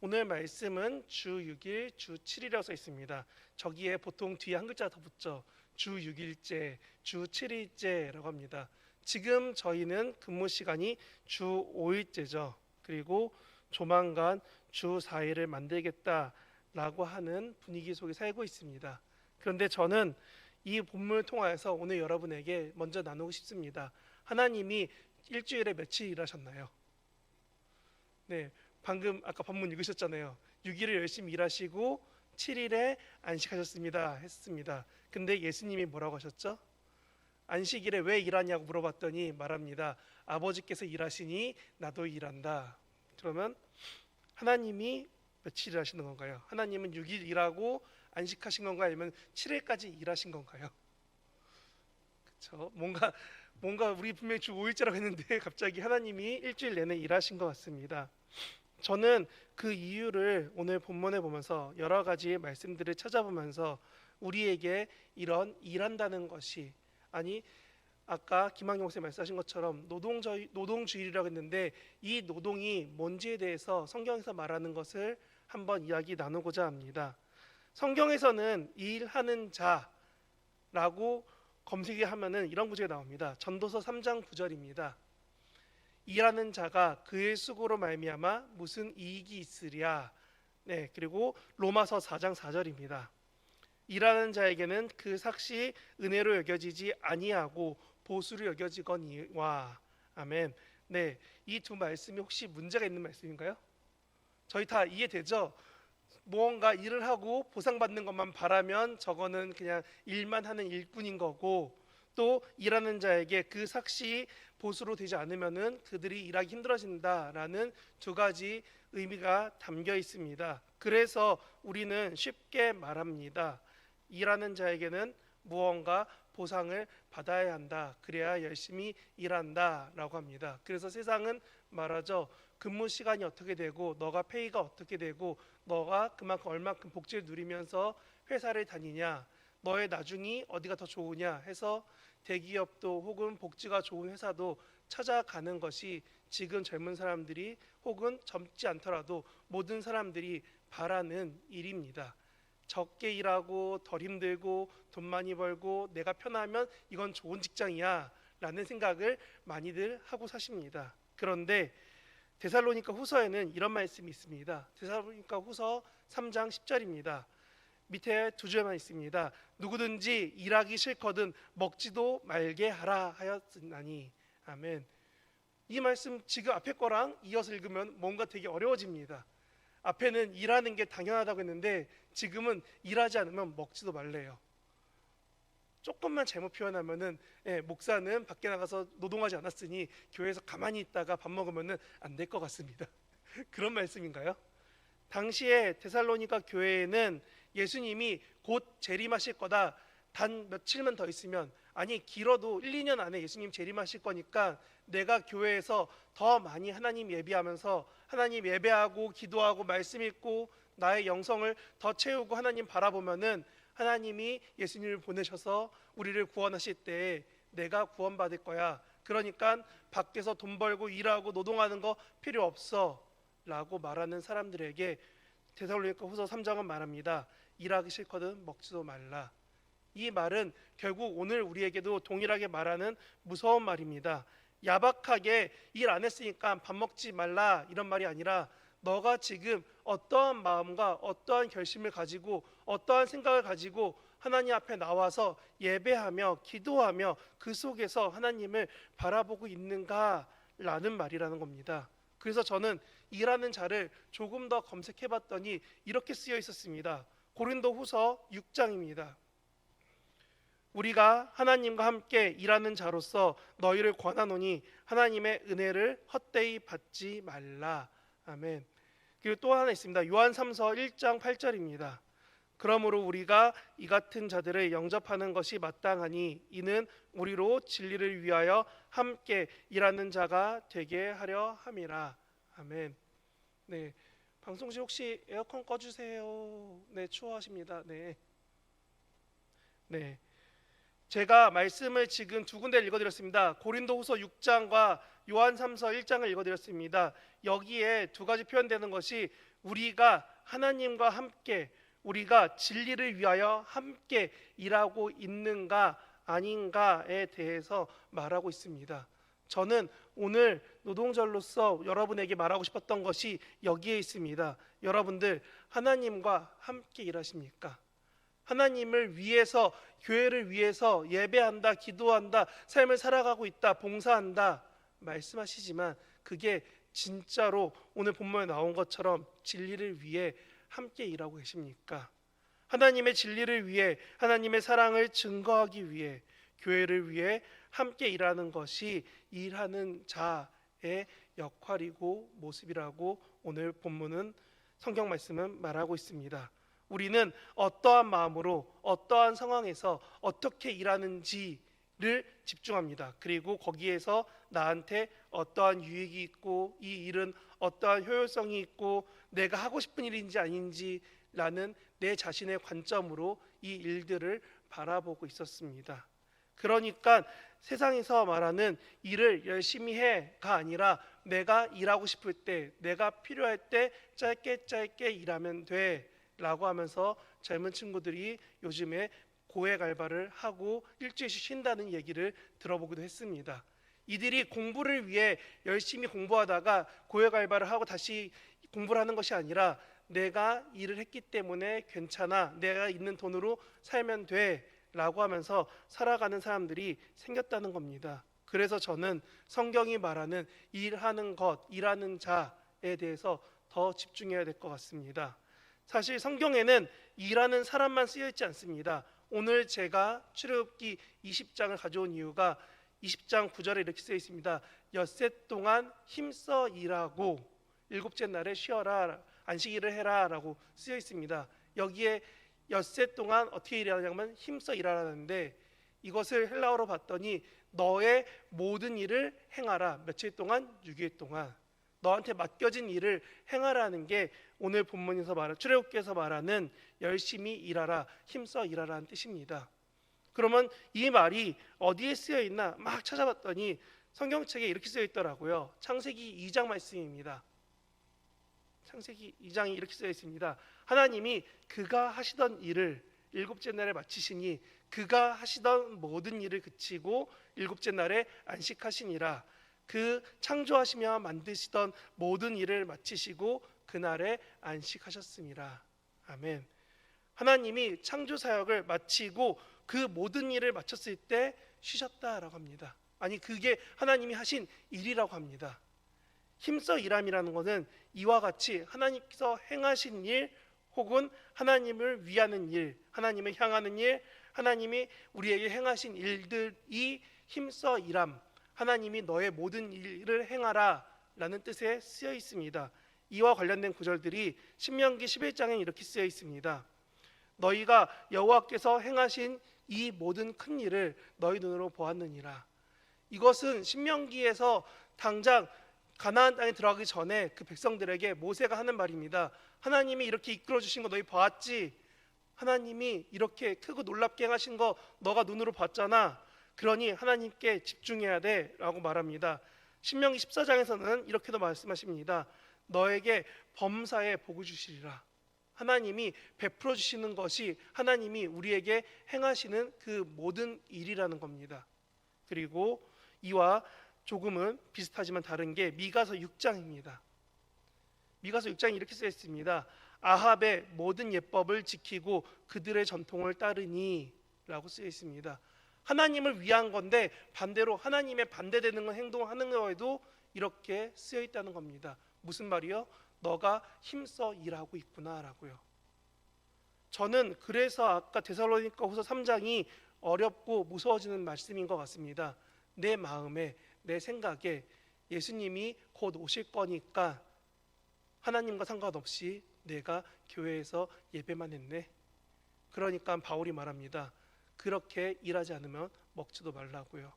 오늘 말씀은 주 6일, 주 7일이라고 써 있습니다. 저기에 보통 뒤에 한 글자 더 붙죠. 주 6일째, 주 7일째라고 합니다. 지금 저희는 근무 시간이 주 5일째죠. 그리고 조만간 주 4일을 만들겠다라고 하는 분위기 속에 살고 있습니다. 그런데 저는 이 본문을 통하여서 오늘 여러분에게 먼저 나누고 싶습니다. 하나님이 일주일에 며칠 일하셨나요? 네, 방금 아까 본문 읽으셨잖아요. 6일을 열심히 일하시고 7일에 안식하셨습니다 했습니다. 근데 예수님이 뭐라고 하셨죠? 안식일에 왜 일하냐고 물어봤더니 말합니다. 아버지께서 일하시니 나도 일한다. 그러면 하나님이 며칠 일하시는 건가요? 하나님은 6일 일하고 안식하신 건가요? 아니면 7일까지 일하신 건가요? 그렇죠? 뭔가 우리 분명히 주 5일째라고 했는데 갑자기 하나님이 일주일 내내 일하신 것 같습니다. 저는 그 이유를 오늘 본문에 보면서 여러 가지 말씀들을 찾아보면서 우리에게 이런 일한다는 것이, 아니 아까 김학용 목사님 말씀하신 것처럼 노동주일이라고 했는데 이 노동이 뭔지에 대해서 성경에서 말하는 것을 한번 이야기 나누고자 합니다. 성경에서는 일하는 자라고 검색하면은 이런 구절이 나옵니다. 전도서 3장 9절입니다. 일하는 자가 그의 수고로 말미암아 무슨 이익이 있으랴. 네, 그리고 로마서 4장 4절입니다. 일하는 자에게는 그 삭시 은혜로 여겨지지 아니하고 보수로 여겨지거니와. 아멘. 네, 이 두 말씀이 혹시 문제가 있는 말씀인가요? 저희 다 이해되죠? 무언가 일을 하고 보상받는 것만 바라면 저거는 그냥 일만 하는 일꾼인 거고, 또 일하는 자에게 그 삭시 보수로 되지 않으면은 그들이 일하기 힘들어진다라는 두 가지 의미가 담겨 있습니다. 그래서 우리는 쉽게 말합니다. 일하는 자에게는 무언가 보상을 받아야 한다. 그래야 열심히 일한다라고 합니다. 그래서 세상은 말하죠. 근무 시간이 어떻게 되고 너가 페이가 어떻게 되고 너가 그만큼 얼마큼 복지를 누리면서 회사를 다니냐, 너의 나중이 어디가 더 좋으냐 해서 대기업도 혹은 복지가 좋은 회사도 찾아가는 것이 지금 젊은 사람들이 혹은 젊지 않더라도 모든 사람들이 바라는 일입니다. 적게 일하고 덜 힘들고 돈 많이 벌고 내가 편하면 이건 좋은 직장이야 라는 생각을 많이들 하고 사십니다. 그런데 데살로니가 후서에는 이런 말씀이 있습니다. 데살로니가 후서 3장 10절입니다. 밑에 두 줄만 있습니다. 누구든지 일하기 싫거든 먹지도 말게 하라 하였으나니. 아멘. 이 말씀 지금 앞에 거랑 이어서 읽으면 뭔가 되게 어려워집니다. 앞에는 일하는 게 당연하다고 했는데 지금은 일하지 않으면 먹지도 말래요. 조금만 잘못 표현하면은 목사는 밖에 나가서 노동하지 않았으니 교회에서 가만히 있다가 밥 먹으면은 안 될 것 같습니다. 그런 말씀인가요? 당시에 데살로니가 교회에는 예수님이 곧 재림하실 거다. 단 며칠만 더 있으면, 아니 길어도 1, 2년 안에 예수님 재림하실 거니까 내가 교회에서 더 많이 하나님 예배하면서 하나님 예배하고 기도하고 말씀 읽고 나의 영성을 더 채우고 하나님 바라보면은 하나님이 예수님을 보내셔서 우리를 구원하실 때 내가 구원받을 거야. 그러니까 밖에서 돈 벌고 일하고 노동하는 거 필요 없어 라고 말하는 사람들에게 데살로니가 후서 3장은 말합니다. 일하기 싫거든 먹지도 말라. 이 말은 결국 오늘 우리에게도 동일하게 말하는 무서운 말입니다. 야박하게 일 안 했으니까 밥 먹지 말라 이런 말이 아니라 너가 지금 어떠한 마음과 어떠한 결심을 가지고 어떠한 생각을 가지고 하나님 앞에 나와서 예배하며 기도하며 그 속에서 하나님을 바라보고 있는가라는 말이라는 겁니다. 그래서 저는 일하는 자를 조금 더 검색해 봤더니 이렇게 쓰여 있었습니다. 고린도 후서 6장입니다. 우리가 하나님과 함께 일하는 자로서 너희를 권하노니 하나님의 은혜를 헛되이 받지 말라. 아멘. 그리고 또 하나 있습니다. 요한3서 1장 8절입니다. 그러므로 우리가 이 같은 자들을 영접하는 것이 마땅하니 이는 우리로 진리를 위하여 함께 일하는 자가 되게 하려 함이라. 아멘. 네, 방송실 혹시 에어컨 꺼주세요. 네, 추워하십니다. 네. 제가 말씀을 지금 두 군데를 읽어드렸습니다. 고린도후서 6장과 요한3서 1장을 읽어드렸습니다. 여기에 두 가지 표현되는 것이 우리가 하나님과 함께 우리가 진리를 위하여 함께 일하고 있는가 아닌가에 대해서 말하고 있습니다. 저는 오늘 노동절로서 여러분에게 말하고 싶었던 것이 여기에 있습니다. 여러분들 하나님과 함께 일하십니까? 하나님을 위해서, 교회를 위해서 예배한다, 기도한다, 삶을 살아가고 있다, 봉사한다 말씀하시지만 그게 진짜로 오늘 본문에 나온 것처럼 진리를 위해 함께 일하고 계십니까? 하나님의 진리를 위해, 하나님의 사랑을 증거하기 위해, 교회를 위해 함께 일하는 것이 일하는 자의 역할이고 모습이라고 오늘 본문은, 성경 말씀은 말하고 있습니다. 우리는 어떠한 마음으로 어떠한 상황에서 어떻게 일하는지를 집중합니다. 그리고 거기에서 나한테 어떠한 유익이 있고 이 일은 어떠한 효율성이 있고 내가 하고 싶은 일인지 아닌지라는 내 자신의 관점으로 이 일들을 바라보고 있었습니다. 그러니까 세상에서 말하는 일을 열심히 해가 아니라 내가 일하고 싶을 때, 내가 필요할 때 짧게 일하면 돼 라고 하면서 젊은 친구들이 요즘에 고액 알바를 하고 일주일씩 쉰다는 얘기를 들어보기도 했습니다. 이들이 공부를 위해 열심히 공부하다가 고액 알바를 하고 다시 공부를 하는 것이 아니라 내가 일을 했기 때문에 괜찮아, 내가 있는 돈으로 살면 돼 라고 하면서 살아가는 사람들이 생겼다는 겁니다. 그래서 저는 성경이 말하는 일하는 것, 일하는 자에 대해서 더 집중해야 될 것 같습니다. 사실 성경에는 일하는 사람만 쓰여 있지 않습니다. 오늘 제가 출애굽기 20장을 가져온 이유가 20장 9절에 이렇게 쓰여 있습니다. 엿새 동안 힘써 일하고 일곱째 날에 쉬어라, 안식일을 해라 라고 쓰여 있습니다. 여기에 엿새 동안 어떻게 일하냐면 힘써 일하라는데, 이것을 헬라어로 봤더니 너의 모든 일을 행하라, 며칠 동안 6일 동안 너한테 맡겨진 일을 행하라는 게 오늘 본문에서 말하는, 출애굽기에서 말하는 열심히 일하라, 힘써 일하라는 뜻입니다. 그러면 이 말이 어디에 쓰여 있나 막 찾아봤더니 성경책에 이렇게 쓰여 있더라고요. 창세기 2장 말씀입니다. 창세기 2장이 이렇게 쓰여 있습니다. 하나님이 그가 하시던 일을 일곱째 날에 마치시니 그가 하시던 모든 일을 그치고 일곱째 날에 안식하시니라. 그 창조하시며 만드시던 모든 일을 마치시고 그날에 안식하셨습니다. 아멘. 하나님이 창조 사역을 마치고 그 모든 일을 마쳤을 때 쉬셨다라고 합니다. 아니, 그게 하나님이 하신 일이라고 합니다. 힘써 일함이라는 것은 이와 같이 하나님께서 행하신 일 혹은 하나님을 위하는 일, 하나님을 향하는 일, 하나님이 우리에게 행하신 일들이 힘써 일함, 하나님이 너의 모든 일을 행하라 라는 뜻에 쓰여 있습니다. 이와 관련된 구절들이 신명기 11장에 이렇게 쓰여 있습니다. 너희가 여호와께서 행하신 이 모든 큰 일을 너희 눈으로 보았느니라. 이것은 신명기에서 당장 가나안 땅에 들어가기 전에 그 백성들에게 모세가 하는 말입니다. 하나님이 이렇게 이끌어 주신 거 너희 봤지? 하나님이 이렇게 크고 놀랍게 행하신 거 너가 눈으로 봤잖아. 그러니 하나님께 집중해야 돼 라고 말합니다. 신명기 14장에서는 이렇게도 말씀하십니다. 너에게 범사에 복을 주시리라. 하나님이 베풀어 주시는 것이 하나님이 우리에게 행하시는 그 모든 일이라는 겁니다. 그리고 이와 조금은 비슷하지만 다른 게 미가서 6장입니다. 미가서 6장에 이렇게 쓰여 있습니다. 아합의 모든 예법을 지키고 그들의 전통을 따르니 라고 쓰여 있습니다. 하나님을 위한 건데 반대로 하나님의 반대되는 행동하는 거에도 이렇게 쓰여 있다는 겁니다. 무슨 말이요? 너가 힘써 일하고 있구나 라고요. 저는 그래서 아까 데살로니가후서 3장이 어렵고 무서워지는 말씀인 것 같습니다. 내 마음에, 내 생각에 예수님이 곧 오실 거니까 하나님과 상관없이 내가 교회에서 예배만 했네. 그러니까 바울이 말합니다. 그렇게 일하지 않으면 먹지도 말라고요.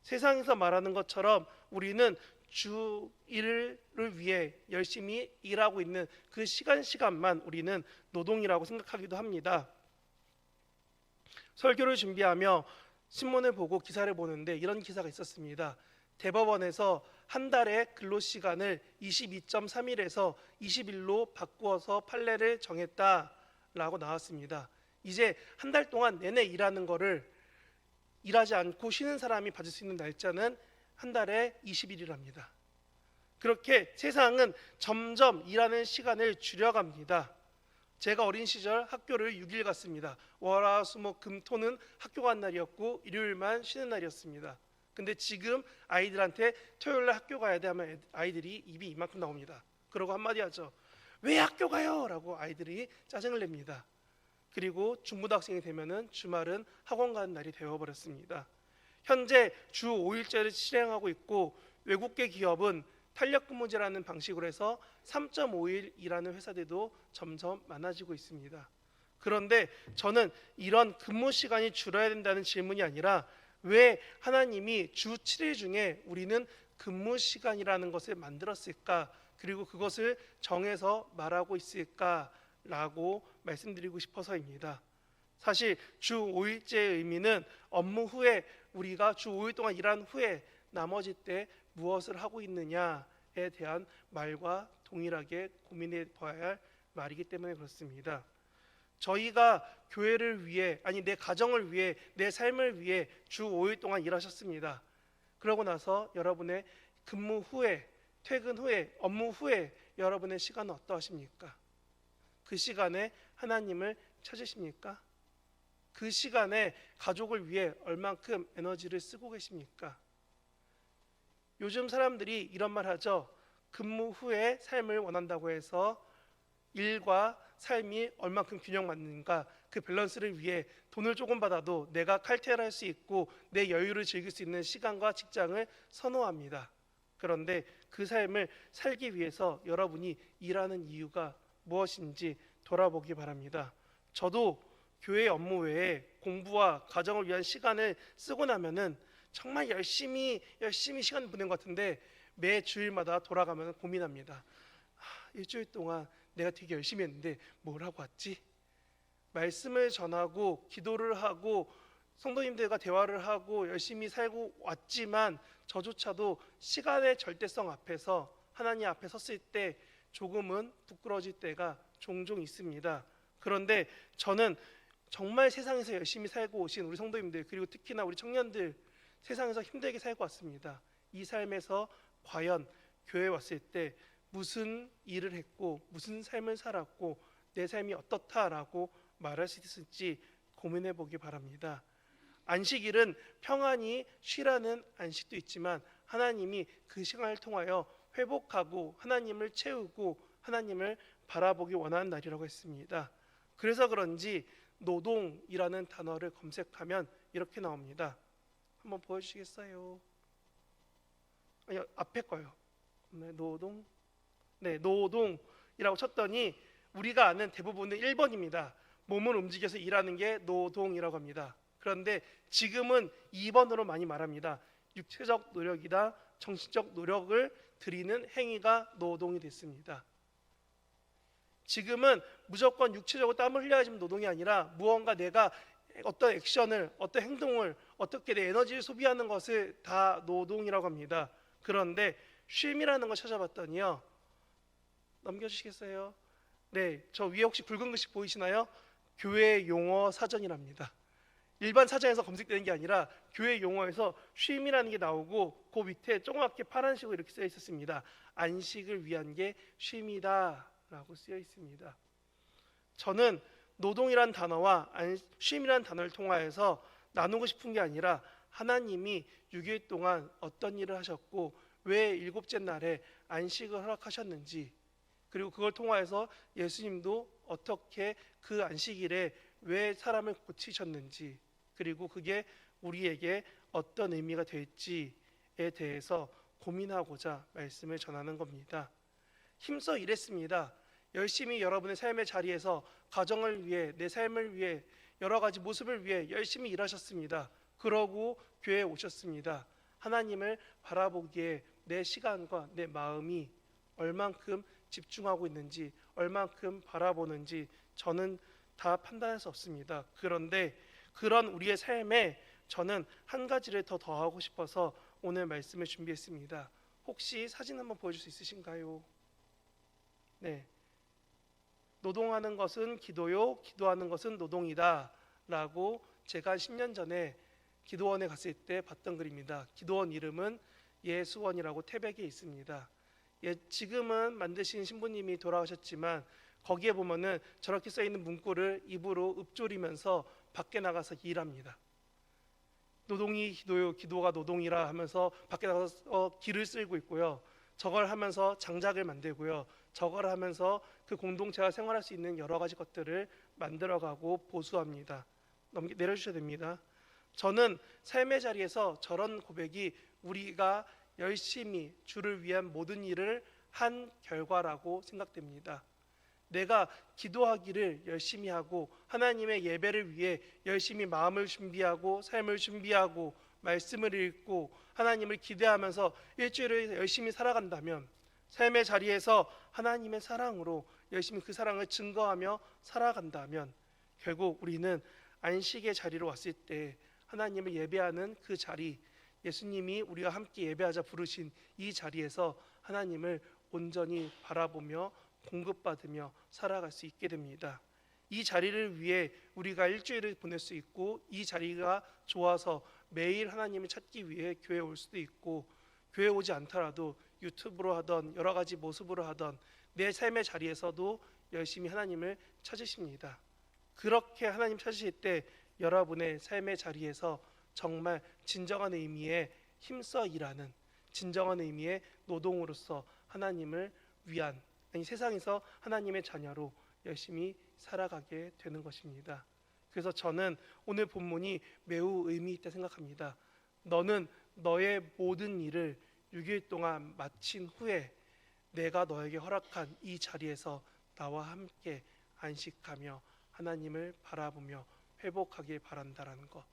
세상에서 말하는 것처럼 우리는 주 일을 위해 열심히 일하고 있는 그 시간만 우리는 노동이라고 생각하기도 합니다. 설교를 준비하며 신문을 보고 기사를 보는데 이런 기사가 있었습니다. 대법원에서 한 달의 근로 시간을 22.3일에서 20일로 바꾸어서 판례를 정했다라고 나왔습니다. 이제 한 달 동안 내내 일하는 거를 일하지 않고 쉬는 사람이 받을 수 있는 날짜는 한 달에 20일이랍니다. 그렇게 세상은 점점 일하는 시간을 줄여갑니다. 제가 어린 시절 학교를 6일 갔습니다. 월화수목금토는 학교 간 날이었고 일요일만 쉬는 날이었습니다. 근데 지금 아이들한테 토요일날 학교 가야 돼 하면 아이들이 입이 이만큼 나옵니다. 그러고 한마디 하죠. 왜 학교 가요? 라고 아이들이 짜증을 냅니다. 그리고 중고등학생이 되면은 주말은 학원 가는 날이 되어버렸습니다. 현재 주 5일제를 실행하고 있고 외국계 기업은 탄력근무제라는 방식으로 해서 3.5일 일하는 회사들도 점점 많아지고 있습니다. 그런데 저는 이런 근무 시간이 줄어야 된다는 질문이 아니라 왜 하나님이 주 7일 중에 우리는 근무 시간이라는 것을 만들었을까? 그리고 그것을 정해서 말하고 있을까라고 말씀드리고 싶어서입니다. 사실 주 5일제의 의미는 업무 후에 우리가 주 5일 동안 일한 후에 나머지 때 무엇을 하고 있느냐에 대한 말과 동일하게 고민해 봐야 할 말이기 때문에 그렇습니다. 저희가 교회를 위해 아니 내 가정을 위해 내 삶을 위해 주 5일 동안 일하셨습니다. 그러고 나서 여러분의 근무 후에 퇴근 후에 업무 후에 여러분의 시간은 어떠하십니까? 그 시간에 하나님을 찾으십니까? 그 시간에 가족을 위해 얼만큼 에너지를 쓰고 계십니까? 요즘 사람들이 이런 말 하죠. 근무 후에 삶을 원한다고 해서 일과 삶이 얼만큼 균형 맞는가, 그 밸런스를 위해 돈을 조금 받아도 내가 칼퇴를 할 수 있고 내 여유를 즐길 수 있는 시간과 직장을 선호합니다. 그런데 그 삶을 살기 위해서 여러분이 일하는 이유가 무엇인지 돌아보기 바랍니다. 저도 교회 업무 외에 공부와 가정을 위한 시간을 쓰고 나면은 정말 열심히 시간 보낸 것 같은데 매 주일마다 돌아가면 고민합니다. 일주일 동안 내가 되게 열심히 했는데 뭘 하고 왔지? 말씀을 전하고 기도를 하고 성도님들과 대화를 하고 열심히 살고 왔지만 저조차도 시간의 절대성 앞에서 하나님 앞에 섰을 때 조금은 부끄러워질 때가 종종 있습니다. 그런데 저는 정말 세상에서 열심히 살고 오신 우리 성도님들 그리고 특히나 우리 청년들 세상에서 힘들게 살고 왔습니다. 이 삶에서 과연 교회에 왔을 때 무슨 일을 했고 무슨 삶을 살았고 내 삶이 어떻다라고 말할 수 있을지 고민해 보기 바랍니다. 안식일은 평안히 쉬라는 안식도 있지만 하나님이 그 시간을 통하여 회복하고 하나님을 채우고 하나님을 바라보기 원하는 날이라고 했습니다. 그래서 그런지 노동이라는 단어를 검색하면 이렇게 나옵니다. 한번 보여주시겠어요? 아니, 앞에 거요. 네, 노동. 네, 노동이라고 쳤더니 우리가 아는 대부분은 1번입니다. 몸을 움직여서 일하는 게 노동이라고 합니다. 그런데 지금은 2번으로 많이 말합니다. 육체적 노력이다, 정신적 노력을 들이는 행위가 노동이 됐습니다. 지금은 무조건 육체적으로 땀을 흘려야지만 노동이 아니라 무언가 내가 어떤 액션을, 어떤 행동을, 어떻게 내 에너지를 소비하는 것을 다 노동이라고 합니다. 그런데 쉼이라는 걸 찾아봤더니요. 넘겨주시겠어요? 네, 저 위에 혹시 붉은 글씨 보이시나요? 교회 용어 사전이랍니다. 일반 사전에서 검색되는 게 아니라 교회 용어에서 쉼이라는 게 나오고 그 밑에 조그맣게 파란색으로 이렇게 쓰여 있었습니다. 안식을 위한 게 쉼이다 라고 쓰여 있습니다. 저는 노동이란 단어와 쉼이란 단어를 통하여서 나누고 싶은 게 아니라 하나님이 6일 동안 어떤 일을 하셨고 왜 일곱째 날에 안식을 허락하셨는지 그리고 그걸 통하여서 예수님도 어떻게 그 안식일에 왜 사람을 고치셨는지 그리고 그게 우리에게 어떤 의미가 될지에 대해서 고민하고자 말씀을 전하는 겁니다. 힘써 일했습니다. 열심히 여러분의 삶의 자리에서 가정을 위해 내 삶을 위해 여러 가지 모습을 위해 열심히 일하셨습니다. 그러고 교회에 오셨습니다. 하나님을 바라보기에 내 시간과 내 마음이 얼만큼 집중하고 있는지 얼만큼 바라보는지 저는 다 판단할 수 없습니다. 그런데 그런 우리의 삶에 저는 한 가지를 더 더하고 싶어서 오늘 말씀을 준비했습니다. 혹시 사진 한번 보여줄 수 있으신가요? 네, 노동하는 것은 기도요, 기도하는 것은 노동이다 라고 제가 한 10년 전에 기도원에 갔을 때 봤던 글입니다. 기도원 이름은 예수원이라고 태백에 있습니다. 지금은 만드신 신부님이 돌아가셨지만 거기에 보면은 저렇게 써 있는 문구를 입으로 읊조리면서 밖에 나가서 일합니다. 노동이 기도요, 기도가 노동이라 하면서 밖에 나가서 길을 쓸고 있고요. 저걸 하면서 장작을 만들고요. 저걸 하면서 그 공동체가 생활할 수 있는 여러 가지 것들을 만들어가고 보수합니다. 내려주셔야 됩니다. 저는 삶의 자리에서 저런 고백이 우리가 열심히 주를 위한 모든 일을 한 결과라고 생각됩니다. 내가 기도하기를 열심히 하고 하나님의 예배를 위해 열심히 마음을 준비하고 삶을 준비하고 말씀을 읽고 하나님을 기대하면서 일주일을 열심히 살아간다면, 삶의 자리에서 하나님의 사랑으로 열심히 그 사랑을 증거하며 살아간다면, 결국 우리는 안식의 자리로 왔을 때 하나님을 예배하는 그 자리, 예수님이 우리가 함께 예배하자 부르신 이 자리에서 하나님을 온전히 바라보며 공급받으며 살아갈 수 있게 됩니다. 이 자리를 위해 우리가 일주일을 보낼 수 있고, 이 자리가 좋아서 매일 하나님을 찾기 위해 교회에 올 수도 있고, 교회 오지 않더라도 유튜브로 하던 여러 가지 모습으로 하던 내 삶의 자리에서도 열심히 하나님을 찾으십니다. 그렇게 하나님 찾으실 때 여러분의 삶의 자리에서 정말 진정한 의미의 힘써 일하는, 진정한 의미의 노동으로서 하나님을 위한, 아니 세상에서 하나님의 자녀로 열심히 살아가게 되는 것입니다. 그래서 저는 오늘 본문이 매우 의미 있다 생각합니다. 너는 너의 모든 일을 6일 동안 마친 후에 내가 너에게 허락한 이 자리에서 나와 함께 안식하며 하나님을 바라보며 회복하길 바란다라는 것.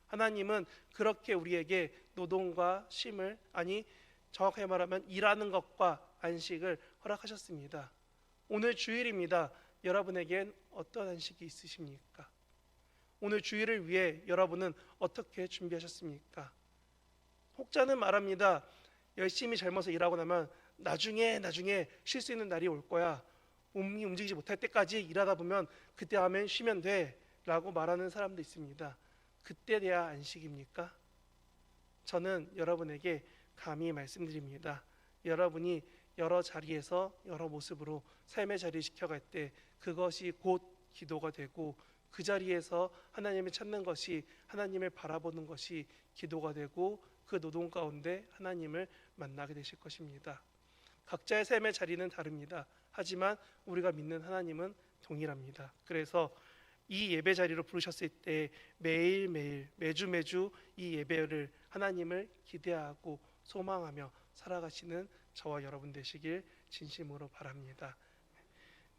하나님은 그렇게 우리에게 노동과 쉼을, 아니 정확하게 말하면 일하는 것과 안식을 허락하셨습니다. 오늘 주일입니다. 여러분에겐 어떤 안식이 있으십니까? 오늘 주일을 위해 여러분은 어떻게 준비하셨습니까? 혹자는 말합니다. 열심히 젊어서 일하고 나면 나중에 쉴 수 있는 날이 올 거야. 몸이 움직이지 못할 때까지 일하다 보면 그때 하면 쉬면 돼 라고 말하는 사람도 있습니다. 그때 돼야 안식입니까? 저는 여러분에게 감히 말씀드립니다. 여러분이 여러 자리에서 여러 모습으로 삶의 자리를 지켜갈 때 그것이 곧 기도가 되고, 그 자리에서 하나님을 찾는 것이, 하나님을 바라보는 것이 기도가 되고, 그 노동 가운데 하나님을 만나게 되실 것입니다. 각자의 삶의 자리는 다릅니다. 하지만 우리가 믿는 하나님은 동일합니다. 그래서 이 예배 자리로 부르셨을 때 매일매일 매주 이 예배를 하나님을 기대하고 소망하며 살아가시는 저와 여러분 되시길 진심으로 바랍니다.